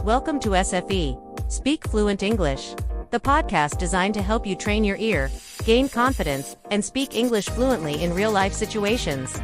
Welcome to SFE, Speak Fluent English, the podcast designed to help you train your ear, gain confidence, and speak English fluently in real-life situations.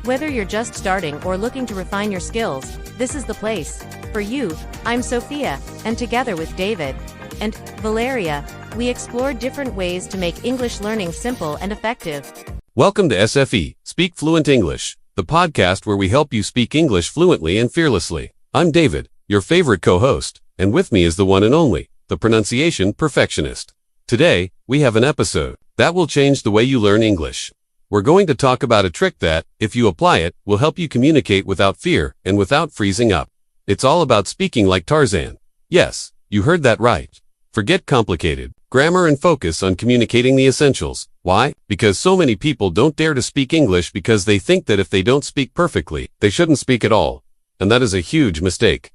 Whether you're just starting or looking to refine your skills, this is the place for you. I'm Sofía, and together with David and Valeria, we explore different ways to make English learning simple and effective. Welcome to SFE, Speak Fluent English, the podcast where we help you speak English fluently and fearlessly. I'm David, your favorite co-host, and with me is the one and only, the pronunciation perfectionist. Today, we have an episode that will change the way you learn English. We're going to talk about a trick that, if you apply it, will help you communicate without fear and without freezing up. It's all about speaking like Tarzan. Yes, you heard that right. Forget complicated grammar and focus on communicating the essentials. Why? Because so many people don't dare to speak English because they think that if they don't speak perfectly, they shouldn't speak at all. And that is a huge mistake.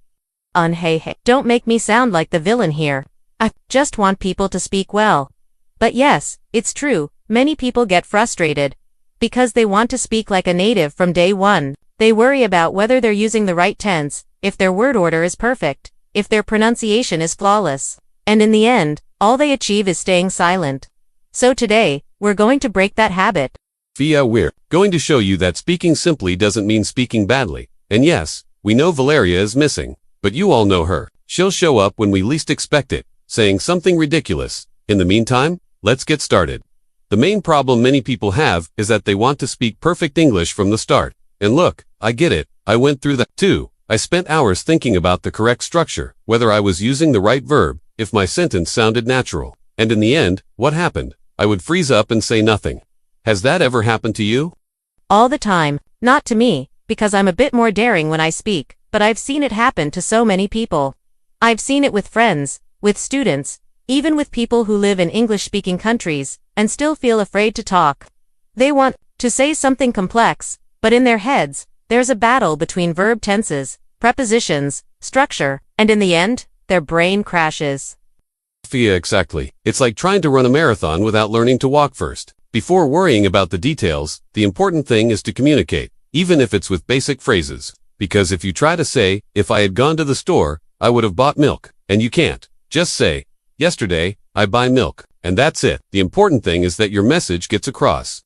Hey, don't make me sound like the villain here. I just want people to speak well. But yes, it's true, many people get frustrated because they want to speak like a native from day one. They worry about whether they're using the right tense, if their word order is perfect, if their pronunciation is flawless. And in the end, all they achieve is staying silent. So today, we're going to break that habit. We're going to show you that speaking simply doesn't mean speaking badly. And yes, we know Valeria is missing, but you all know her. She'll show up when we least expect it, saying something ridiculous. In the meantime, let's get started. The main problem many people have is that they want to speak perfect English from the start. And look, I get it. I went through that too. I spent hours thinking about the correct structure, whether I was using the right verb, if my sentence sounded natural. And in the end, what happened? I would freeze up and say nothing. Has that ever happened to you? All the time. Not to me, because I'm a bit more daring when I speak, but I've seen it happen to so many people. I've seen it with friends, with students, even with people who live in English-speaking countries, and still feel afraid to talk. They want to say something complex, but in their heads, there's a battle between verb tenses, prepositions, structure, and in the end, their brain crashes. Sofía, exactly. It's like trying to run a marathon without learning to walk first. Before worrying about the details, the important thing is to communicate, even if it's with basic phrases. Because if you try to say, if I had gone to the store, I would have bought milk, and you can't. Just say, yesterday, I buy milk, and that's it. The important thing is that your message gets across.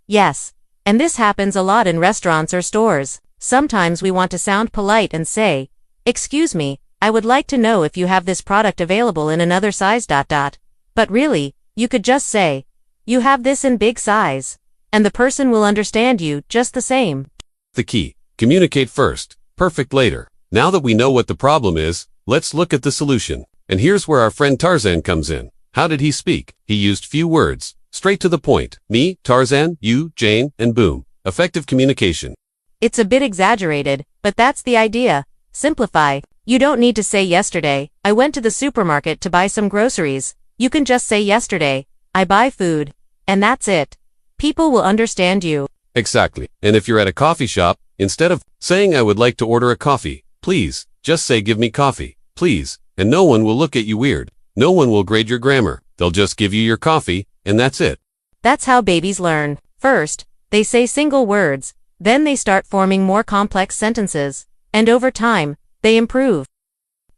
Yes, and this happens a lot in restaurants or stores. Sometimes we want to sound polite and say, excuse me, I would like to know if you have this product available in another size ... But really, you could just say, you have this in big size. And the person will understand you just the same. The key. Communicate first, perfect later. Now that we know what the problem is, let's look at the solution. And here's where our friend Tarzan comes in. How did he speak? He used few words, straight to the point. Me, Tarzan, you, Jane, and boom. Effective communication. It's a bit exaggerated, but that's the idea. Simplify. You don't need to say yesterday, I went to the supermarket to buy some groceries. You can just say yesterday, I buy food. And that's it. People will understand you. Exactly. And if you're at a coffee shop, instead of saying I would like to order a coffee, please, just say give me coffee, please, and no one will look at you weird. No one will grade your grammar. They'll just give you your coffee, and that's it. That's how babies learn. First, they say single words, then they start forming more complex sentences, and over time, they improve.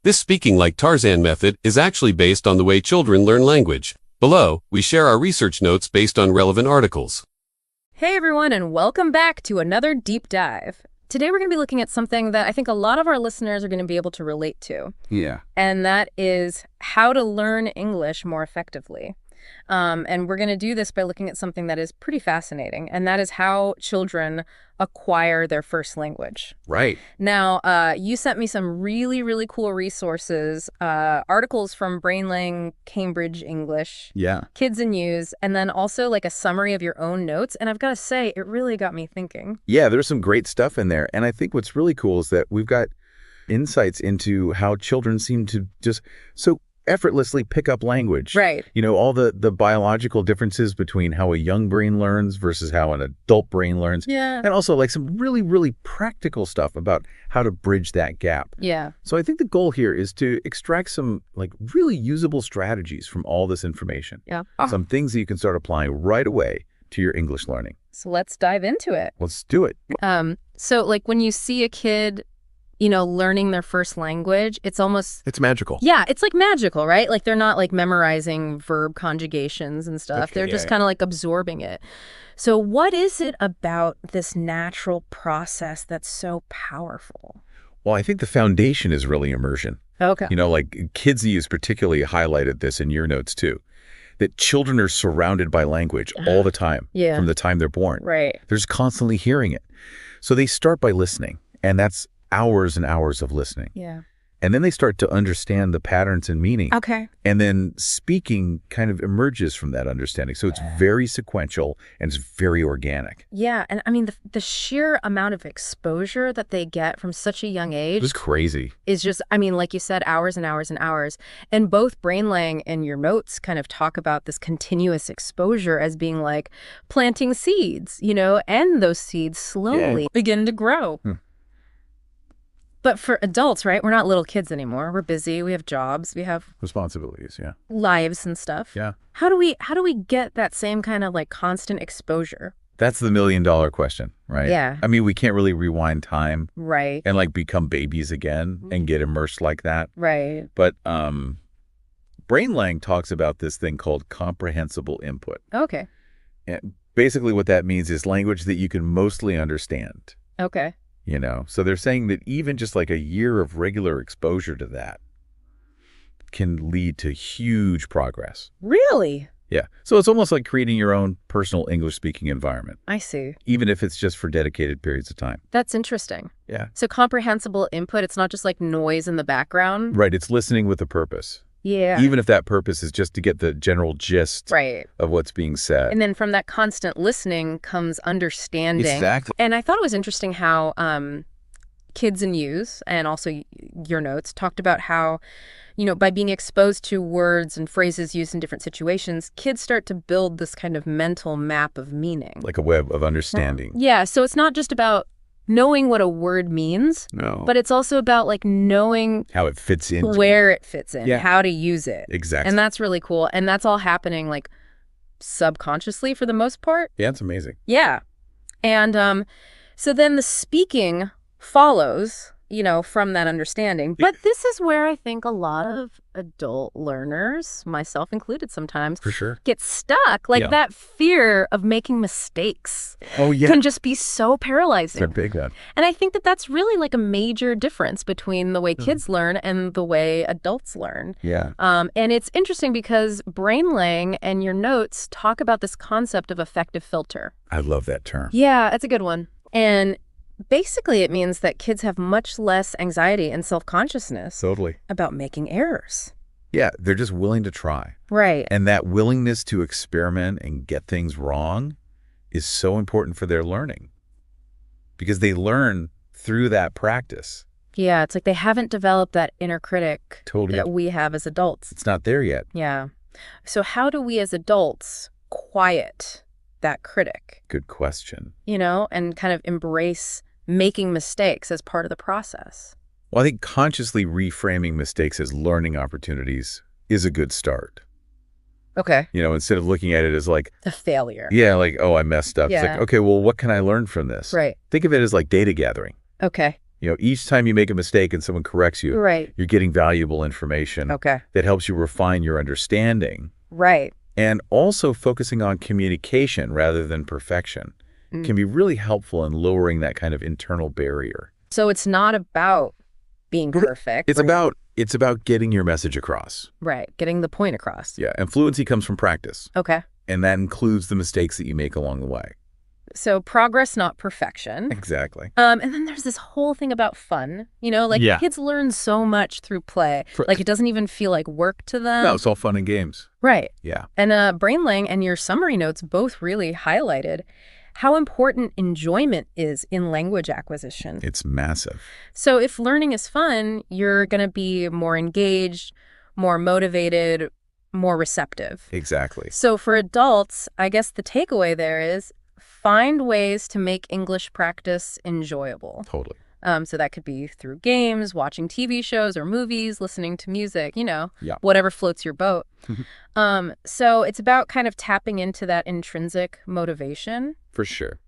This speaking like Tarzan method is actually based on the way children learn language. Below, we share our research notes based on relevant articles. Hey everyone, and welcome back to another deep dive. Today we're going to be looking at something that I think a lot of our listeners are going to be able to relate to. Yeah. And that is how to learn English more effectively. And we're going to do this by looking at something that is pretty fascinating, and that is how children acquire their first language. Right. Now, you sent me some really, really cool resources, articles from Brainlang, Cambridge English, Yeah. Kids and Use, and then also like a summary of your own notes. And I've got to say, it really got me thinking. Yeah, there's some great stuff in there. And I think what's really cool is that we've got insights into how children seem to just so effortlessly pick up language. Right. You know, all the biological differences between how a young brain learns versus how an adult brain learns. Yeah. And also like some really, really practical stuff about how to bridge that gap. Yeah. So I think the goal here is to extract some like really usable strategies from all this information. Yeah. Some things that you can start applying right away to your English learning. So let's dive into it. Let's do it. So like when you see a kid learning their first language, it's magical. Yeah, it's like magical, right? Like they're not like memorizing verb conjugations and stuff. Okay, They're just kind of like absorbing it. So what is it about this natural process that's so powerful? Well, I think the foundation is really immersion. Okay. Like Kids Use particularly highlighted this in your notes too, that children are surrounded by language all the time from the time they're born. Right. They're just constantly hearing it. So they start by listening, and that's hours and hours of listening. Yeah. And then they start to understand the patterns and meaning. Okay. And then speaking kind of emerges from that understanding. So it's very sequential and it's very organic. Yeah. And I mean, the sheer amount of exposure that they get from such a young age. It was crazy. Is just, I mean, like you said, hours and hours and hours. And both Brainlang and your notes kind of talk about this continuous exposure as being like planting seeds, and those seeds slowly begin to grow. But for adults, right, we're not little kids anymore. We're busy. We have jobs. We have Responsibilities, lives and stuff. Yeah. How do we get that same kind of like constant exposure? That's the $1 million question, right? Yeah. I mean, we can't really rewind time. Right. And like become babies again and get immersed like that. Right. But Brainlang talks about this thing called comprehensible input. Okay. And basically what that means is language that you can mostly understand. Okay. So they're saying that even just like a year of regular exposure to that can lead to huge progress. Really? Yeah. So it's almost like creating your own personal English-speaking environment. I see. Even if it's just for dedicated periods of time. That's interesting. Yeah. So comprehensible input, it's not just like noise in the background? Right. It's listening with a purpose. Yeah. Even if that purpose is just to get the general gist of what's being said. And then from that constant listening comes understanding. Exactly. And I thought it was interesting how Kids and Use, and also your notes, talked about how, by being exposed to words and phrases used in different situations, kids start to build this kind of mental map of meaning. Like a web of understanding. Yeah. So it's not just about knowing what a word means, but it's also about like knowing how it fits in, where it fits in, how to use it. Exactly. And that's really cool. And that's all happening like subconsciously for the most part. Yeah, it's amazing. Yeah. And so then the speaking follows, from that understanding. But this is where I think a lot of adult learners, myself included sometimes, for sure, get stuck. Like that fear of making mistakes can just be so paralyzing. It's a big one. And I think that that's really like a major difference between the way kids learn and the way adults learn. Yeah. And it's interesting because Brainlang and your notes talk about this concept of affective filter. I love that term. Yeah, that's a good one. And basically, it means that kids have much less anxiety and self-consciousness about making errors. Yeah, they're just willing to try. Right. And that willingness to experiment and get things wrong is so important for their learning because they learn through that practice. Yeah, it's like they haven't developed that inner critic that we have as adults. It's not there yet. Yeah. So how do we as adults quiet that critic? Good question. And kind of embrace making mistakes as part of the process? Well, I think consciously reframing mistakes as learning opportunities is a good start. Okay. Instead of looking at it as like a failure. Yeah, like, oh, I messed up. Yeah. It's like, okay, well, what can I learn from this? Right. Think of it as like data gathering. Okay. Each time you make a mistake and someone corrects you, you're getting valuable information that helps you refine your understanding. Right. And also focusing on communication rather than perfection can be really helpful in lowering that kind of internal barrier. So it's not about being perfect. It's about getting your message across. Right. Getting the point across. Yeah. And fluency comes from practice. Okay. And that includes the mistakes that you make along the way. So progress, not perfection. Exactly. And then there's this whole thing about fun. Kids learn so much through play. Like it doesn't even feel like work to them. No, it's all fun and games. Right. Yeah. And Brainlang and your summary notes both really highlighted how important enjoyment is in language acquisition. It's massive. So if learning is fun, you're going to be more engaged, more motivated, more receptive. Exactly. So for adults, I guess the takeaway there is find ways to make English practice enjoyable. Totally. So that could be through games, watching TV shows or movies, listening to music, whatever floats your boat. So it's about kind of tapping into that intrinsic motivation. For sure.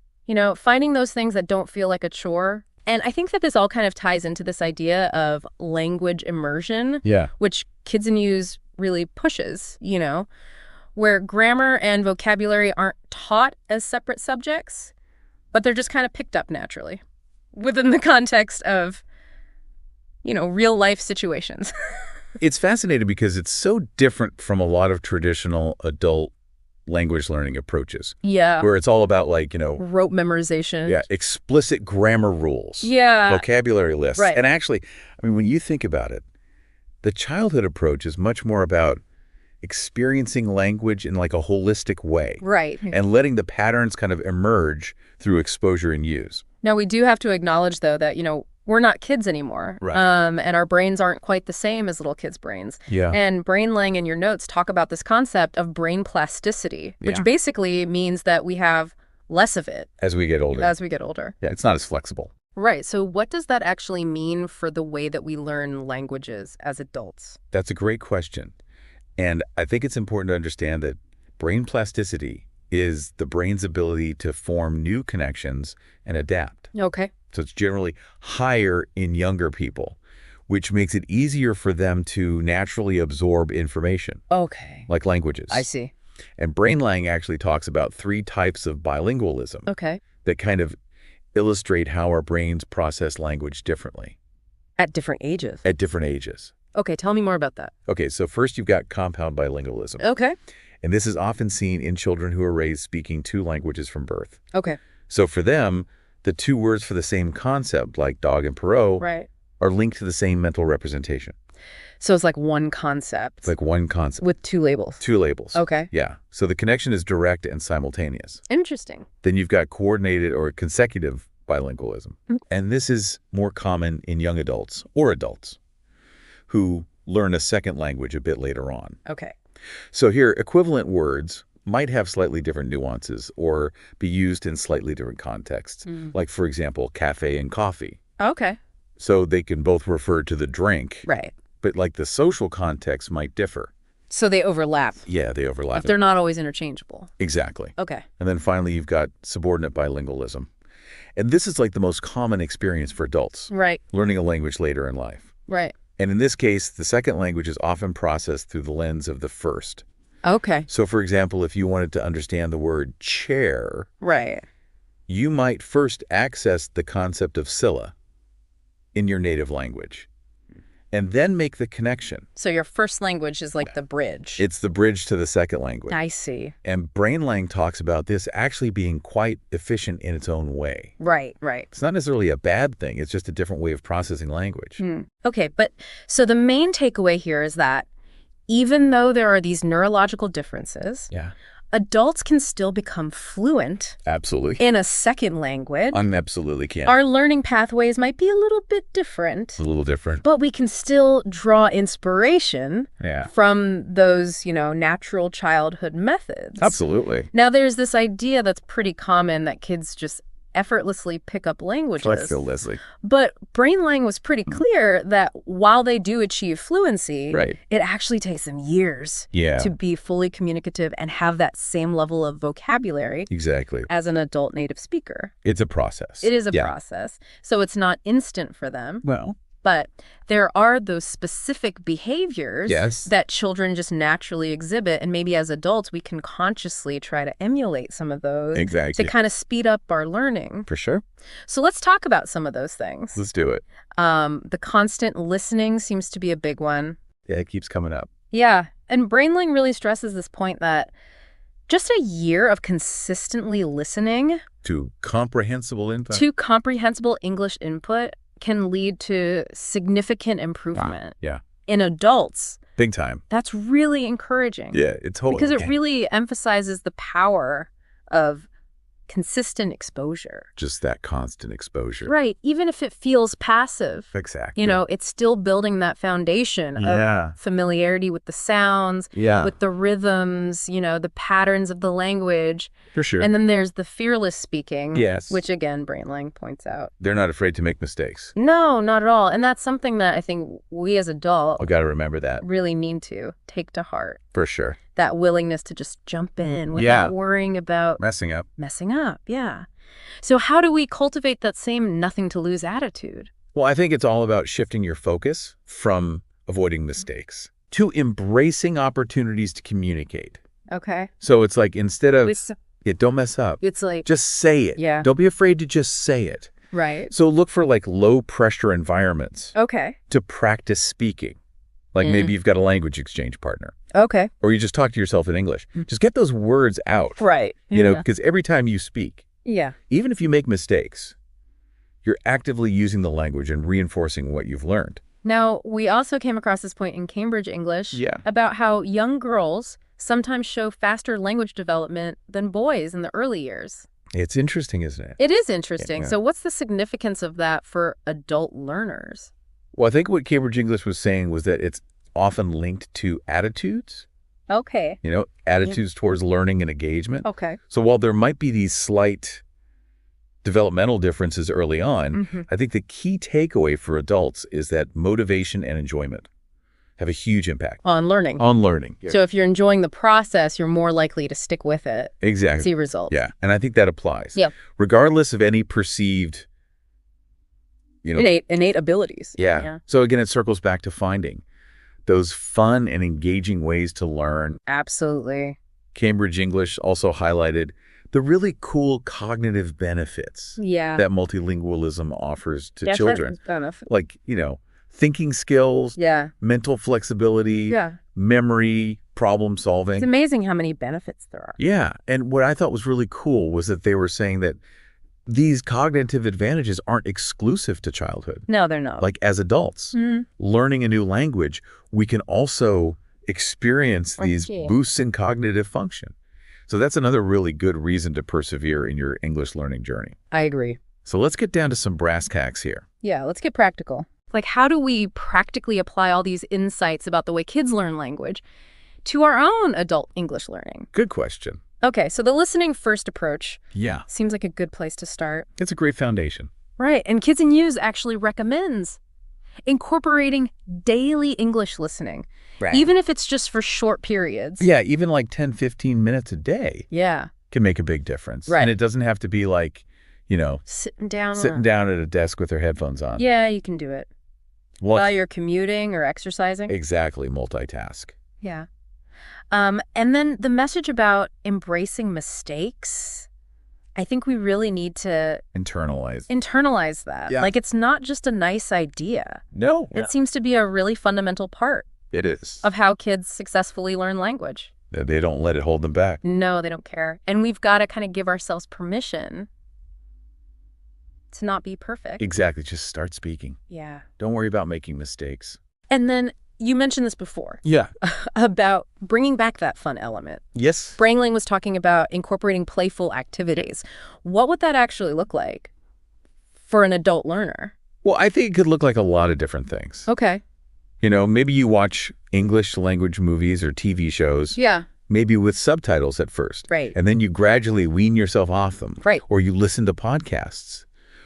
Finding those things that don't feel like a chore And I think that this all kind of ties into this idea of language immersion, Yeah. which Kids in Use really pushes, where grammar and vocabulary aren't taught as separate subjects, but they're just kind of picked up naturally within the context of, real life situations. It's fascinating because it's so different from a lot of traditional adult language learning approaches. Yeah. Where it's all about Rote memorization. yeah, explicit grammar rules. Yeah. Vocabulary lists. Right. And actually, when you think about it, the childhood approach is much more about experiencing language in a holistic way. Right. And letting the patterns kind of emerge through exposure and use. Now, we do have to acknowledge, though, that, we're not kids anymore. Right. And our brains aren't quite the same as little kids' brains. Yeah. And Brainlang in your notes talk about this concept of brain plasticity, which Yeah. basically means that we have less of it As we get older. Yeah, it's not as flexible. Right. So what does that actually mean for the way that we learn languages as adults? That's a great question. And I think it's important to understand that brain plasticity is the brain's ability to form new connections and adapt. Okay. So it's generally higher in younger people, which makes it easier for them to naturally absorb information, Okay. like languages. I see. And Brainlang actually talks about 3 types of bilingualism Okay. that kind of illustrate how our brains process language differently At different ages. at different ages. Okay. Tell me more about that. Okay, so first you've got compound bilingualism. Okay. And this is often seen in children who are raised speaking 2 languages from birth. Okay. So for them, the 2 words for the same concept, like dog and Perot, Right. are linked to the same mental representation. So it's like one concept It's like one concept. with 2 labels. 2 labels. Okay. Yeah. So the connection is direct and simultaneous. Interesting. Then you've got coordinated or consecutive bilingualism. And this is more common in young adults or adults who learn a second language a bit later on. Okay. So here, equivalent words might have slightly different nuances or be used in slightly different contexts. Like, for example, cafe and coffee. Okay. So they can both refer to the drink, Right. but the social context might differ. So they overlap, Yeah, they overlap. but they're not always interchangeable. Exactly. Okay. And then finally, you've got subordinate bilingualism. And this is the most common experience for adults, Right. learning a language later in life. Right. And in this case, the second language is often processed through the lens of the first. Okay. So, for example, if you wanted to understand the word chair, Right. you might first access the concept of Scylla in your native language, and then make the connection. So your first language is like the bridge. It's the bridge to the second language. I see. And Brainlang talks about this actually being quite efficient in its own way. Right. Right. It's not necessarily a bad thing. It's just a different way of processing language. Okay. But so the main takeaway here is that even though there are these neurological differences, Yeah, adults can still become fluent absolutely. in a second language. Absolutely can. Our learning pathways might be a little bit different, a little different. but we can still draw inspiration Yeah, from those, natural childhood methods. absolutely. Now, there's this idea that's pretty common that kids just effortlessly pick up languages. Leslie. But Brainlang was pretty clear that while they do achieve fluency, Right. it actually takes them years Yeah, to be fully communicative and have that same level of vocabulary exactly. as an adult native speaker. It's a process. It is a Yeah. process. So it's not instant for them. Well, But there are those specific behaviors Yes. that children just naturally exhibit. And maybe as adults, we can consciously try to emulate some of those exactly. to kind of speed up our learning. For sure. So let's talk about some of those things. Let's do it. The constant listening seems to be a big one. Yeah, it keeps coming up. Yeah. And Brainlang really stresses this point that just a year of consistently listening To comprehensible input. to comprehensible English input can lead to significant improvement. Yeah. In adults, Big time. that's really encouraging. Yeah, it's totally. Because it really emphasizes the power of consistent exposure. Just that constant exposure. Right. Even if it feels passive, Exactly. it's still building that foundation Yeah. of familiarity with the sounds, Yeah. with the rhythms, the patterns of the language. For sure. And then there's the fearless speaking, Yes. which again, Brainlang points out. They're not afraid to make mistakes. No, not at all. And that's something that I think we as adults I got to remember that. really need to take to heart. For sure. That willingness to just jump in without Yeah. worrying about Messing up. messing up. Yeah. So how do we cultivate that same nothing-to-lose attitude? Well, I think it's all about shifting your focus from avoiding mistakes to embracing opportunities to communicate. Okay. So it's like instead of, It's, don't mess up, it's like, just say it. Yeah. Don't be afraid to just say it. right. So look for like low pressure environments Okay. to practice speaking. Like maybe you've got a language exchange partner, Okay. or you just talk to yourself in English. Just get those words out, Right. you know, because every time you speak, Yeah. even if you make mistakes, you're actively using the language and reinforcing what you've learned. Now, we also came across this point in Cambridge English about how young girls sometimes show faster language development than boys in the early years. It's interesting, isn't it? It is interesting. Yeah. So what's the significance of that for adult learners? Well, I think what Cambridge English was saying was that it's often linked to attitudes, Okay. you know, attitudes towards learning and engagement. Okay. So while there might be these slight developmental differences early on, I think the key takeaway for adults is that motivation and enjoyment have a huge impact On learning. on learning. So if you're enjoying the process, you're more likely to stick with it, Exactly. see results. Yeah. And I think that applies. Yeah. Regardless of any perceived, you know. Innate abilities. Yeah. So again, it circles back to finding those fun and engaging ways to learn. Absolutely. Cambridge English also highlighted the really cool cognitive benefits Yeah. that multilingualism offers to That's children. benefit. Like, you know, thinking skills, Yeah. mental flexibility, Yeah. memory, problem It's solving. amazing how many benefits there are. Yeah. And what I thought was really cool was that they were saying that these cognitive advantages aren't exclusive to childhood. No, they're not. Like as adults, learning a new language, we can also experience these Okay. boosts in cognitive function. So that's another really good reason to persevere in your English learning journey. I agree. So let's get down to some brass tacks here. Yeah, let's get practical. Like, how do we practically apply all these insights about the way kids learn language to our own adult English learning? Good question. Okay, so the listening first approach Yeah. seems like a good place to start. It's a great foundation. Right, and Kids and News actually recommends incorporating daily English listening, even if it's just for short periods. Yeah, even like 10, 15 minutes a day Yeah, can make a big difference. Right. And it doesn't have to be like, you know, sitting down. sitting down at a desk with their headphones on. Yeah, you can do it while you're commuting or exercising. Exactly, multitask. Yeah. And then the message about embracing mistakes, I think we really need to internalize that. Yeah. Like, it's not just a nice idea. No. It seems to be a really fundamental part It is. of how kids successfully learn language. They don't let it hold them back. No, they don't care. And we've got to kind of give ourselves permission to not be perfect. Exactly. Just start speaking. Yeah. Don't worry about making mistakes. And then you mentioned this before Yeah. about bringing back that fun element. Yes. Brangling was talking about incorporating playful activities. What would that actually look like for an adult learner? Well, I think it could look like a lot of different things. Okay. You know, maybe you watch English language movies or TV shows, Yeah. maybe with subtitles at first. Right. And then you gradually wean yourself off them. Right. Or you listen to podcasts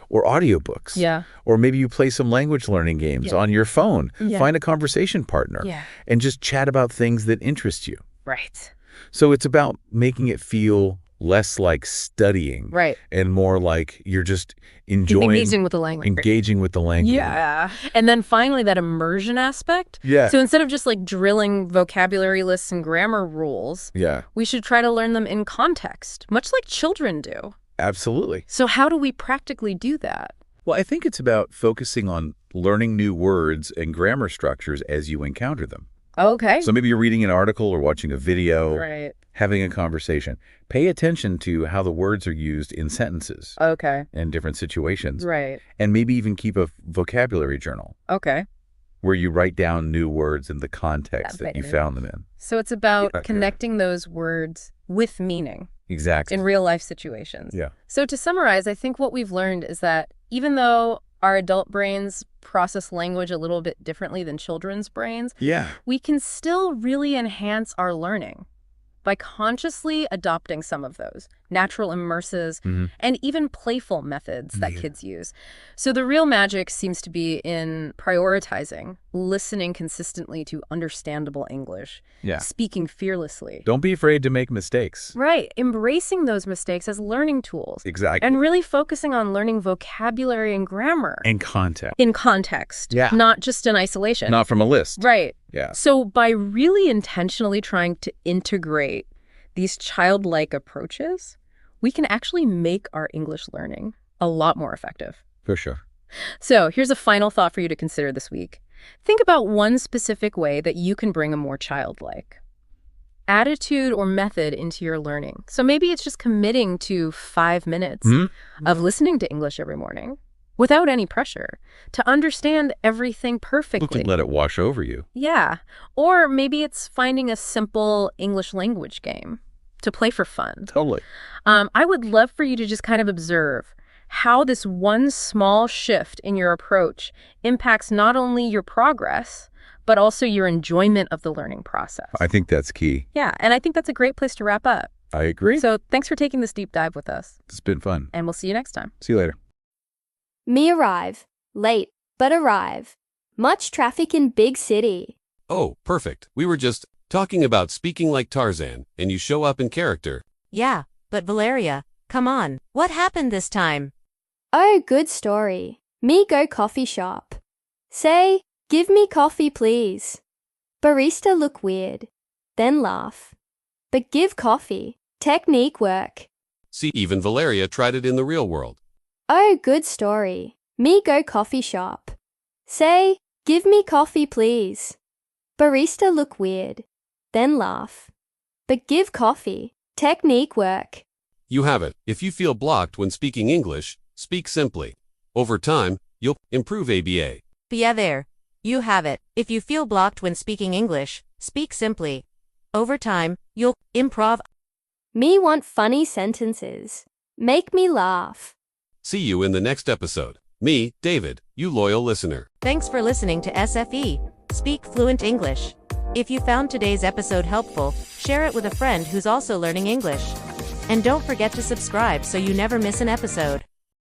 or audiobooks. Yeah. Or maybe you play some language learning games on your phone. Yeah. Find a conversation partner. Yeah. And just chat about things that interest you. Right. So it's about making it feel less like studying. Right. And more like you're just enjoying, Engaging with the language. engaging with the language. Yeah. And then finally, that immersion aspect. Yeah. So instead of just like drilling vocabulary lists and grammar rules, Yeah, we should try to learn them in context, much like children do. absolutely. So how do we practically do that? Well, I think it's about focusing on learning new words and grammar structures as you encounter them. Okay. So maybe you're reading an article or watching a video, Right. having a conversation. Pay attention to how the words are used in sentences Okay. in different situations. Right. And maybe even keep a vocabulary journal Okay. where you write down new words in the context that you found them in. So it's about Yeah. connecting those words with meaning Exactly. in real life situations. Yeah. So to summarize, I think what we've learned is that even though our adult brains process language a little bit differently than children's brains, Yeah. we can still really enhance our learning by consciously adopting some of those natural immersives and even playful methods that kids use. So the real magic seems to be in prioritizing listening consistently to understandable English, Yeah. speaking fearlessly. Don't be afraid to make mistakes. Right, embracing those mistakes as learning tools. Exactly. And really focusing on learning vocabulary and grammar. And context. In context. Yeah. Not just in isolation. Not from a list. Right. Yeah. So by really intentionally trying to integrate these childlike approaches, we can actually make our English learning a lot more effective. For sure. So here's a final thought for you to consider this week. Think about one specific way that you can bring a more childlike attitude or method into your learning. So maybe it's just committing to 5 minutes of listening to English every morning without any pressure to understand everything perfectly. Let it wash over you. Yeah. Or maybe it's finding a simple English language game to play for fun. Totally. I would love for you to just kind of observe how this one small shift in your approach impacts not only your progress, but also your enjoyment of the learning process. I think that's key. Yeah, and I think that's a great place to wrap up. I agree. So thanks for taking this deep dive with us. It's been fun. And we'll see you next time. See you later. Me arrive. Late, but arrive. Much traffic in big city. Oh, perfect. We were just talking about speaking like Tarzan, and you show up in character. Yeah, but Valeria, come on. What happened this time? Oh, good story. Me go coffee shop. Say, give me coffee please. Barista look weird. Then laugh. But give coffee. Technique work. See, even Valeria tried it in the real world. Oh, good story. Me go coffee shop. Say, give me coffee please. Barista look weird. Then laugh. But give coffee. Technique work. You have it. If you feel blocked when speaking English, speak simply. Over time, you'll improve ABA. Yeah, there. You have it. If you feel blocked when speaking English, speak simply. Over time, you'll improve. Me want funny sentences. Make me laugh. See you in the next episode. Me, David, you loyal listener. Thanks for listening to SFE, Speak Fluent English. If you found today's episode helpful, share it with a friend who's also learning English. And don't forget to subscribe so you never miss an episode.